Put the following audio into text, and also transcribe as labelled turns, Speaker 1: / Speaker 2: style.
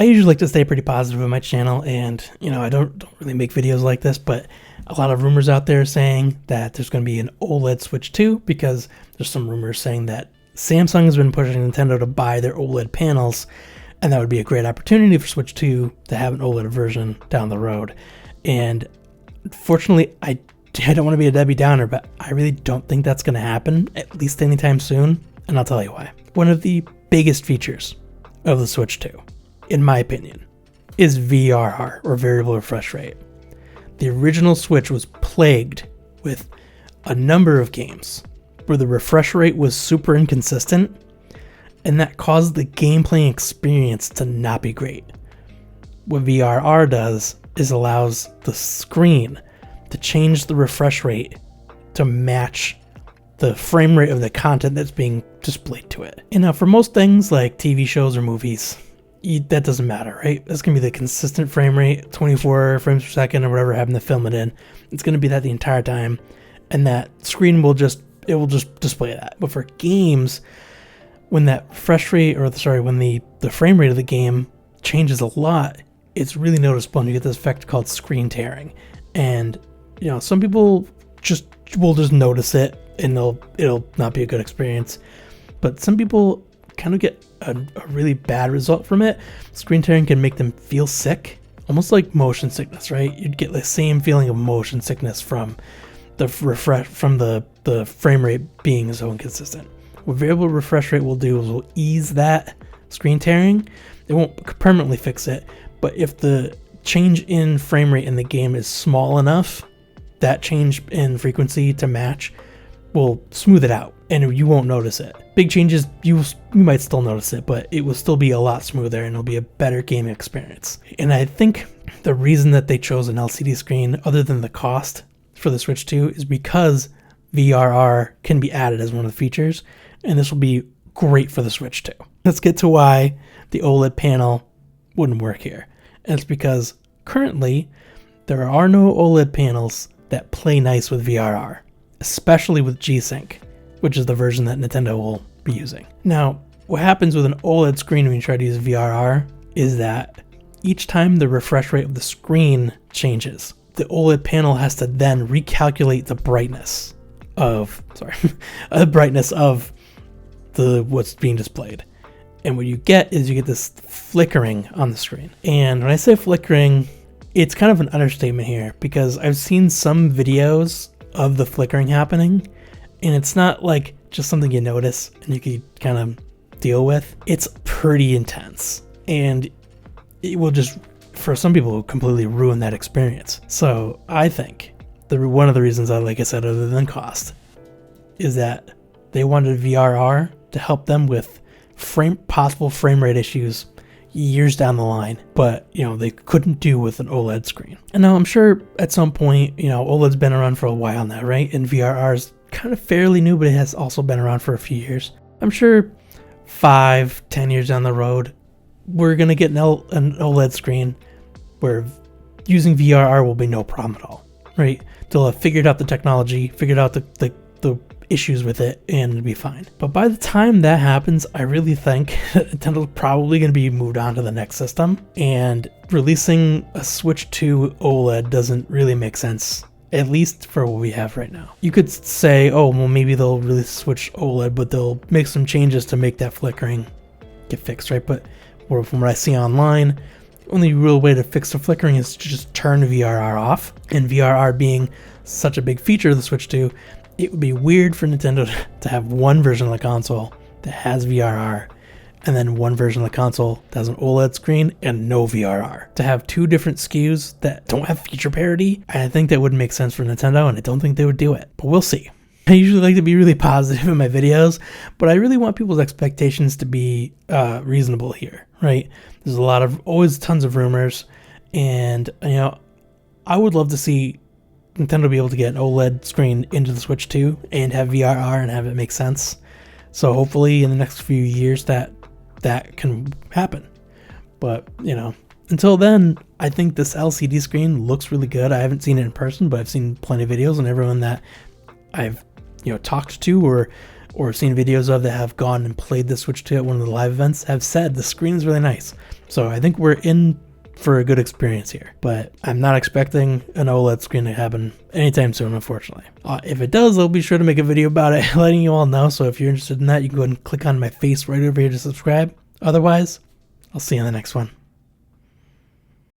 Speaker 1: I usually like to stay pretty positive on my channel, and I don't really make videos like this, but a lot of rumors out there saying that there's going to be an OLED Switch 2, because there's some rumors saying that Samsung has been pushing Nintendo to buy their OLED panels, and that would be a great opportunity for Switch 2 to have an OLED version down the road. And fortunately, I don't want to be a Debbie Downer, but I really don't think that's going to happen, at least anytime soon, and I'll tell you why. One of the biggest features of the Switch 2, in my opinion, is VRR, or variable refresh rate. The original Switch was plagued with a number of games where the refresh rate was super inconsistent, and that caused the gameplay experience to not be great. What VRR does is allows the screen to change the refresh rate to match the frame rate of the content that's being displayed to it. And now for most things like TV shows or movies, that doesn't matter, right? That's going to be the consistent frame rate, 24 frames per second or whatever happened to film it in. It's going to be that the entire time, and that screen will just display that. But for games, when that refresh rate, when the frame rate of the game changes a lot, it's really noticeable, and you get this effect called screen tearing. And some people will just notice it, and it'll not be a good experience. But some people kind of get a really bad result from it. Screen tearing can make them feel sick, almost like motion sickness, right? You'd get the same feeling of motion sickness from the frame rate being so inconsistent. What variable refresh rate will do is will ease that screen tearing. It won't permanently fix it, but if the change in frame rate in the game is small enough, that change in frequency to match will smooth it out, and you won't notice it. Big changes, you might still notice it, but it will still be a lot smoother, and it'll be a better gaming experience. And I think the reason that they chose an LCD screen, other than the cost for the Switch 2, is because VRR can be added as one of the features, and this will be great for the Switch 2. Let's get to why the OLED panel wouldn't work here. And it's because currently there are no OLED panels that play nice with VRR, especially with G-Sync, which is the version that Nintendo will be using. Now, what happens with an OLED screen when you try to use VRR is that each time the refresh rate of the screen changes, the OLED panel has to then recalculate the brightness of what's being displayed. And what you get is this flickering on the screen. And when I say flickering, it's kind of an understatement here, because I've seen some videos of the flickering happening, and it's not like just something you notice and you can kind of deal with. It's pretty intense, and it will just, for some people, completely ruin that experience. So I think one of the reasons, like I said, other than cost, is that they wanted VRR to help them with possible frame rate issues years down the line, but they couldn't do with an OLED screen. And now I'm sure at some point, OLED's been around for a while now, right? And VRR is kind of fairly new, but it has also been around for a few years. I'm sure 5-10 years down the road, we're gonna get an OLED screen where using VRR will be no problem at all, right? They'll have figured out the technology, figured out the issues with it, and it'll be fine. But by the time that happens, I really think Nintendo's probably going to be moved on to the next system, and releasing a Switch 2 OLED doesn't really make sense, at least for what we have right now. You could say, oh, well, maybe they'll release Switch OLED, but they'll make some changes to make that flickering get fixed, right? But from what I see online, the only real way to fix the flickering is to just turn VRR off. And VRR being such a big feature of the Switch 2, it would be weird for Nintendo to have one version of the console that has VRR, and then one version of the console that has an OLED screen and no VRR. To have two different SKUs that don't have feature parity, I think that wouldn't make sense for Nintendo, and I don't think they would do it. But we'll see. I usually like to be really positive in my videos, but I really want people's expectations to be reasonable here, right? There's always tons of rumors, and I would love to see Nintendo be able to get an OLED screen into the Switch 2 and have VRR and have it make sense. So hopefully in the next few years that can happen. But, until then, I think this LCD screen looks really good. I haven't seen it in person, but I've seen plenty of videos, and everyone that I've, talked to or or seen videos of that have gone and played the Switch 2 at one of the live events have said the screen is really nice. So I think we're in for a good experience here, but I'm not expecting an OLED screen to happen anytime soon, unfortunately. If it does, I'll be sure to make a video about it, letting you all know. So if you're interested in that, you can go ahead and click on my face right over here to subscribe. Otherwise, I'll see you in the next one.